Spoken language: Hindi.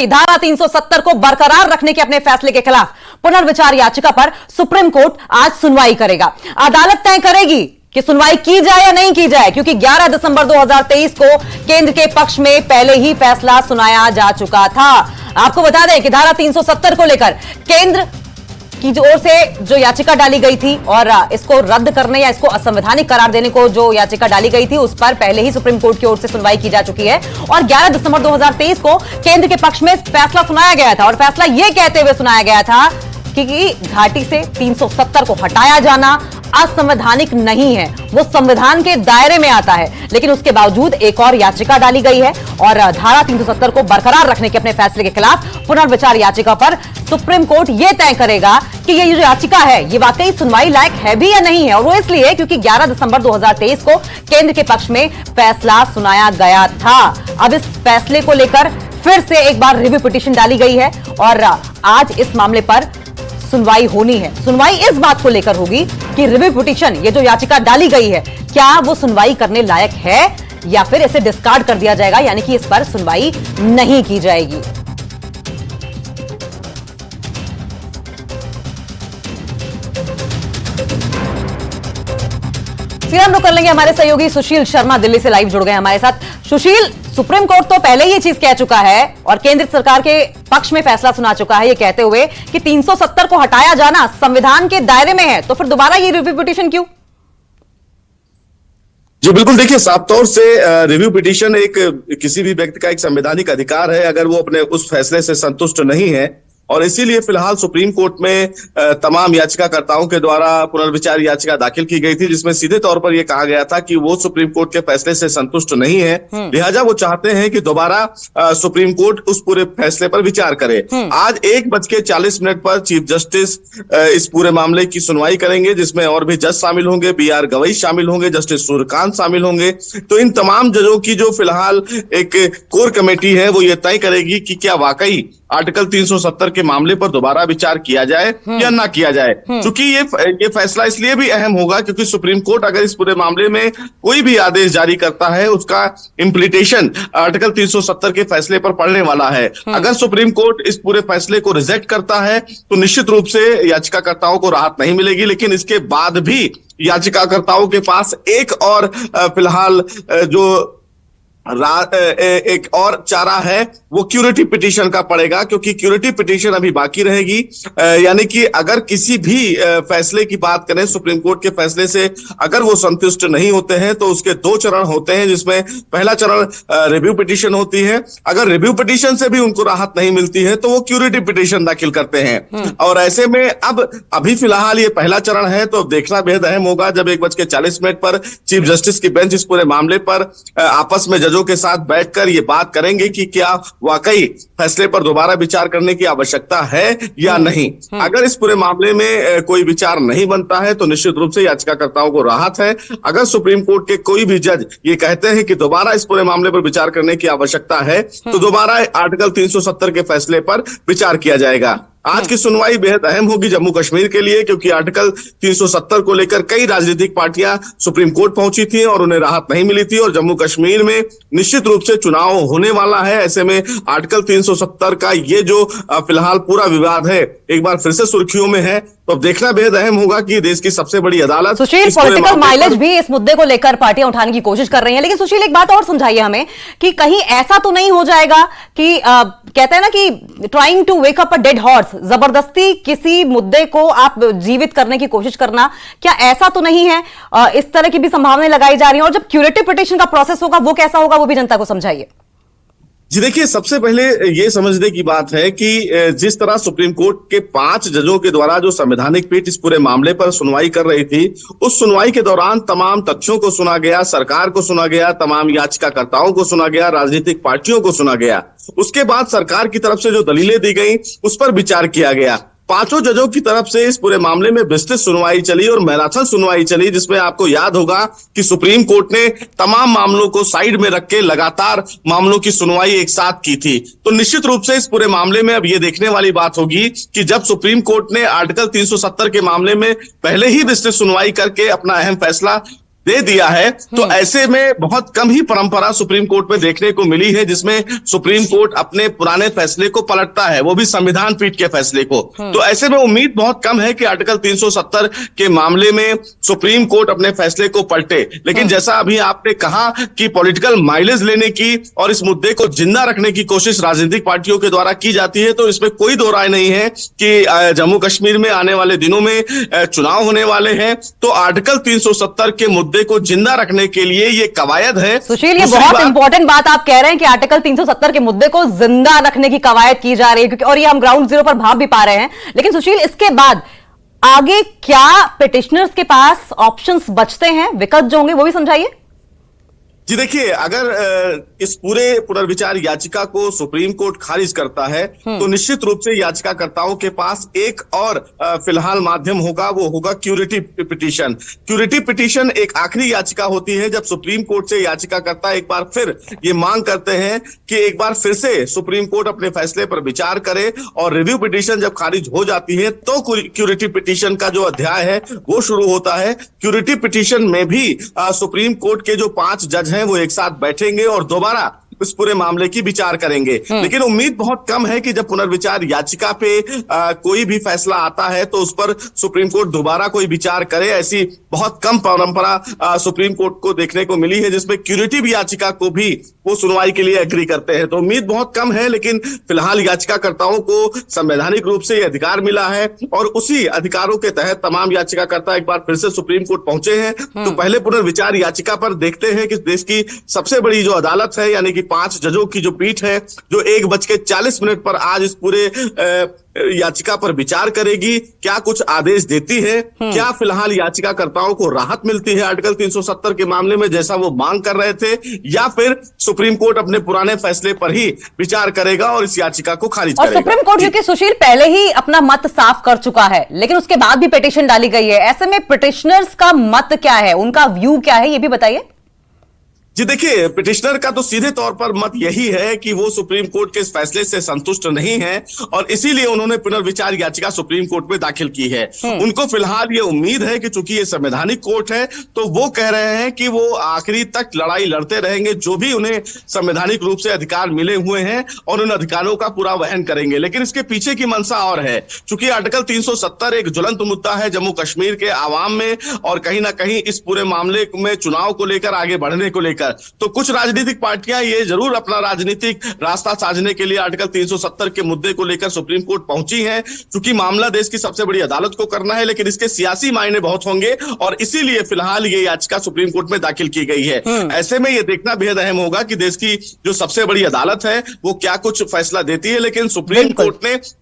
धारा 370 को बरकरार रखने के अपने फैसले के खिलाफ पुनर्विचार याचिका पर सुप्रीम कोर्ट आज सुनवाई करेगा। अदालत तय करेगी कि सुनवाई की जाए या नहीं की जाए, क्योंकि 11 दिसंबर 2023 को केंद्र के पक्ष में पहले ही फैसला सुनाया जा चुका था। आपको बता दें कि धारा 370 को लेकर केंद्र की ओर से जो याचिका डाली गई थी और इसको रद्द करने या इसको असंवैधानिक करार देने को जो याचिका डाली गई थी, उस पर पहले ही सुप्रीम कोर्ट की ओर से सुनवाई की जा चुकी है और 11 दिसंबर 2023 को केंद्र के पक्ष में फैसला सुनाया गया था और फैसला यह कहते हुए सुनाया गया था कि घाटी से 370 को हटाया जाना असंवैधानिक नहीं है, वो संविधान के दायरे में आता है। लेकिन उसके बावजूद एक और याचिका डाली गई है और धारा 370 को बरकरार रखने के अपने फैसले के खिलाफ पुनर्विचार याचिका पर सुप्रीम कोर्ट यह तय करेगा कि ये जो याचिका है ये वाकई सुनवाई लायक है भी या नहीं है। और वो इसलिए क्योंकि 11 दिसंबर 2023 को केंद्र के पक्ष में फैसला सुनाया गया था। अब इस फैसले को लेकर फिर से एक बार रिव्यू पिटीशन डाली गई है और आज इस मामले पर सुनवाई होनी है। सुनवाई इस बात को लेकर होगी कि रिव्यू पिटीशन, ये जो याचिका डाली गई है, क्या वो सुनवाई करने लायक है या फिर इसे डिस्कार्ड कर दिया जाएगा, यानी कि इस पर सुनवाई नहीं की जाएगी। फिर हम लोग कर लेंगे हमारे सहयोगी सुशील शर्मा दिल्ली से लाइव जुड़ गए हमारे साथ। सुशील, सुप्रीम कोर्ट तो पहले ही ये चीज कह चुका है और केंद्र सरकार के पक्ष में फैसला सुना चुका है, ये कहते हुए कि 370 को हटाया जाना संविधान के दायरे में है, तो फिर दोबारा ये रिव्यू पिटीशन क्यों? जी बिल्कुल, देखिए साफ तौर से रिव्यू पिटीशन एक किसी भी व्यक्ति का एक संवैधानिक अधिकार है अगर वो अपने उस फैसले से संतुष्ट नहीं है, और इसीलिए फिलहाल सुप्रीम कोर्ट में तमाम याचिकाकर्ताओं के द्वारा पुनर्विचार याचिका दाखिल की गई थी, जिसमें सीधे तौर पर यह कहा गया था कि वो सुप्रीम कोर्ट के फैसले से संतुष्ट नहीं है, लिहाजा वो चाहते हैं कि दोबारा सुप्रीम कोर्ट उस पूरे फैसले पर विचार करे। आज 1:40 पर चीफ जस्टिस इस पूरे मामले की सुनवाई करेंगे, जिसमें और भी जज शामिल होंगे, BR गवई शामिल होंगे, जस्टिस सूर्यकांत शामिल होंगे। तो इन तमाम जजों की जो फिलहाल एक कोर कमेटी है वो ये तय करेगी कि क्या वाकई आर्टिकल 370 के मामले पर दोबारा विचार किया जाए या ना किया जाए। क्योंकि ये फैसला इसलिए भी अहम होगा क्योंकि सुप्रीम कोर्ट अगर इस पूरे मामले में कोई भी आदेश जारी करता है, उसका इम्प्लीटेशन आर्टिकल 370 के फैसले पर पड़ने वाला है। अगर सुप्रीम कोर्ट इस पूरे फैसले को रिजेक्ट करता है तो निश्चित रूप से याचिकाकर्ताओं को राहत नहीं मिलेगी, लेकिन इसके बाद भी याचिकाकर्ताओं के पास एक और फिलहाल जो एक और चारा है वो क्यूरेटिव पिटीशन का पड़ेगा, क्योंकि क्यूरेटिव पिटीशन अभी बाकी रहेगी। यानी कि अगर किसी भी फैसले की बात करें, सुप्रीम कोर्ट के फैसले से अगर वो संतुष्ट नहीं होते हैं तो उसके 2 चरण होते हैं, जिसमें पहला चरण रिव्यू पिटीशन होती है। अगर रिव्यू पिटीशन से भी उनको राहत नहीं मिलती है तो वो क्यूरेटिव पिटीशन दाखिल करते हैं। और ऐसे में अब अभी फिलहाल ये पहला चरण है, तो देखना बेहद अहम होगा जब 1:40 पर चीफ जस्टिस की बेंच इस पूरे मामले पर आपस में जजों के साथ बैठकर ये बात करेंगे कि क्या वाकई फैसले पर दोबारा विचार करने की आवश्यकता है या नहीं। अगर इस पूरे मामले में कोई विचार नहीं बनता है तो निश्चित रूप से याचिकाकर्ताओं को राहत है। अगर सुप्रीम कोर्ट के कोई भी जज ये कहते हैं कि दोबारा इस पूरे मामले पर विचार करने की आवश्यकता है तो दोबारा आर्टिकल 370 के फैसले पर विचार किया जाएगा। आज की सुनवाई बेहद अहम होगी जम्मू कश्मीर के लिए, क्योंकि आर्टिकल 370 को लेकर कई राजनीतिक पार्टियां सुप्रीम कोर्ट पहुंची थी और उन्हें राहत नहीं मिली थी, और जम्मू कश्मीर में निश्चित रूप से चुनाव होने वाला है। ऐसे में आर्टिकल 370 का ये जो फिलहाल पूरा विवाद है एक बार फिर से सुर्खियों में है, तो अब देखना बेहद अहम होगा कि देश की सबसे बड़ी अदालत। सुशील, पॉलिटिकल माइलेज भी इस मुद्दे को लेकर पार्टियां उठाने की कोशिश कर रही हैं, लेकिन सुशील एक बात और समझाइए हमें कि कहीं ऐसा तो नहीं हो जाएगा कि कहते हैं ना कि trying to wake up a dead horse, जबरदस्ती किसी मुद्दे को आप जीवित करने की कोशिश करना, क्या ऐसा तो नहीं है? इस तरह की भी संभावनाएं लगाई जा रही हैं। और जब क्यूरेटिव पिटीशन का प्रोसेस होगा वो कैसा होगा, वो भी जनता को समझाइए। जी देखिए, सबसे पहले ये समझने की बात है कि जिस तरह सुप्रीम कोर्ट के 5 जजों के द्वारा जो संवैधानिक पीठ इस पूरे मामले पर सुनवाई कर रही थी, उस सुनवाई के दौरान तमाम तथ्यों को सुना गया, सरकार को सुना गया, तमाम याचिकाकर्ताओं को सुना गया, राजनीतिक पार्टियों को सुना गया। उसके बाद सरकार की तरफ से जो दलीलें दी गई उस पर विचार किया गया। 5 जजों की तरफ से इस पूरे मामले में विस्तृत सुनवाई चली और मैराथन सुनवाई चली, जिसमें आपको याद होगा कि सुप्रीम कोर्ट ने तमाम मामलों को साइड में रख के लगातार मामलों की सुनवाई एक साथ की थी। तो निश्चित रूप से इस पूरे मामले में अब ये देखने वाली बात होगी कि जब सुप्रीम कोर्ट ने आर्टिकल 370 के मामले में पहले ही विस्तृत सुनवाई करके अपना अहम फैसला दे दिया है, तो ऐसे में बहुत कम ही परंपरा सुप्रीम कोर्ट में देखने को मिली है जिसमें सुप्रीम कोर्ट अपने पुराने फैसले को पलटता है, वो भी संविधान पीठ के फैसले को। तो ऐसे में उम्मीद बहुत कम है कि आर्टिकल 370 के मामले में सुप्रीम कोर्ट अपने फैसले को पलटे। लेकिन जैसा अभी आपने कहा कि पॉलिटिकल माइलेज लेने की और इस मुद्दे को जिंदा रखने की कोशिश राजनीतिक पार्टियों के द्वारा की जाती है, तो इसमें कोई दो राय नहीं है कि जम्मू कश्मीर में आने वाले दिनों में चुनाव होने वाले हैं, तो आर्टिकल 370 के मुद्दे को जिंदा रखने के लिए ये कवायद है। सुशील, ये बहुत इंपॉर्टेंट बात आप कह रहे हैं कि आर्टिकल 370 के मुद्दे को जिंदा रखने की कवायद की जा रही है, क्योंकि और ये हम ग्राउंड जीरो पर भाव भी पा रहे हैं। लेकिन सुशील, इसके बाद आगे क्या पिटिशनर्स के पास ऑप्शंस बचते हैं, विकल्प जो होंगे वो भी समझाइए। जी देखिए, अगर इस पूरे पुनर्विचार याचिका को सुप्रीम कोर्ट खारिज करता है तो निश्चित रूप से याचिकाकर्ताओं के पास एक और फिलहाल माध्यम होगा, वो होगा क्यूरेटिव पिटीशन। क्यूरेटिव पिटीशन एक आखिरी याचिका होती है जब सुप्रीम कोर्ट से याचिकाकर्ता एक बार फिर ये मांग करते हैं कि एक बार फिर से सुप्रीम कोर्ट अपने फैसले पर विचार करे, और रिव्यू पिटीशन जब खारिज हो जाती है तो क्यूरेटिव पिटीशन का जो अध्याय है वो शुरू होता है। क्यूरेटिव पिटीशन में भी सुप्रीम कोर्ट के जो 5 जज हैं वो एक साथ बैठेंगे और दोबारा इस पूरे मामले की विचार करेंगे। लेकिन उम्मीद बहुत कम है कि जब पुनर्विचार याचिका पे कोई भी फैसला आता है तो उस पर सुप्रीम कोर्ट दोबारा कोई विचार करे। ऐसी बहुत कम परंपरा सुप्रीम कोर्ट को देखने को मिली है जिसमें क्यूरेटिव याचिका को भी वो सुनवाई के लिए एग्री करते हैं। तो उम्मीद बहुत कम है, लेकिन फिलहाल याचिकाकर्ताओं को संवैधानिक रूप से यह अधिकार मिला है और उसी अधिकारों के तहत तमाम याचिकाकर्ता एक बार फिर से सुप्रीम कोर्ट पहुंचे हैं। तो पहले पुनर्विचार याचिका पर देखते हैं कि देश की सबसे बड़ी जो अदालत है, यानी कि 5 जजों की जो पीठ है, जो 1:40 पर आज इस पूरे याचिका पर विचार करेगी, क्या कुछ आदेश देती है, क्या फिलहाल याचिकाकर्ताओं को राहत मिलती है आर्टिकल 370 के मामले में जैसा वो मांग कर रहे थे, या फिर सुप्रीम कोर्ट अपने पुराने फैसले पर ही विचार करेगा और इस याचिका को खारिज और करेगा। सुप्रीम कोर्ट क्योंकि सुशील पहले ही अपना मत साफ कर चुका है, लेकिन उसके बाद भी पिटीशन डाली गई है, ऐसे में पिटिशनर्स का मत क्या है, उनका व्यू क्या है, ये भी बताइए। जी देखिए, पिटिशनर का तो सीधे तौर पर मत यही है कि वो सुप्रीम कोर्ट के इस फैसले से संतुष्ट नहीं है और इसीलिए उन्होंने पुनर्विचार याचिका सुप्रीम कोर्ट में दाखिल की है। उनको फिलहाल ये उम्मीद है कि चूंकि ये संवैधानिक कोर्ट है तो वो कह रहे हैं कि वो आखिरी तक लड़ाई लड़ते रहेंगे, जो भी उन्हें संवैधानिक रूप से अधिकार मिले हुए हैं और उन अधिकारों का पूरा वहन करेंगे। लेकिन इसके पीछे की मंशा और है, चूंकि आर्टिकल 370 एक ज्वलंत मुद्दा है जम्मू कश्मीर के आवाम में और कहीं ना कहीं इस पूरे मामले में चुनाव को लेकर आगे बढ़ने को लेकर, तो कुछ राजनीतिक पार्टियां ये जरूर अपना राजनीतिक रास्ता साधने के लिए आर्टिकल 370 के मुद्दे को लेकर सुप्रीम कोर्ट पहुंची हैं। चूंकि मामला देश की सबसे बड़ी अदालत को करना है, लेकिन इसके सियासी मायने बहुत होंगे और इसीलिए फिलहाल ये याचिका सुप्रीम कोर्ट में दाखिल की गई है। ऐसे में ये देखना बेहद अहम होगा कि देश की जो सबसे बड़ी अदालत है वो क्या कुछ फैसला देती है। लेकिन सुप्रीम कोर्ट ने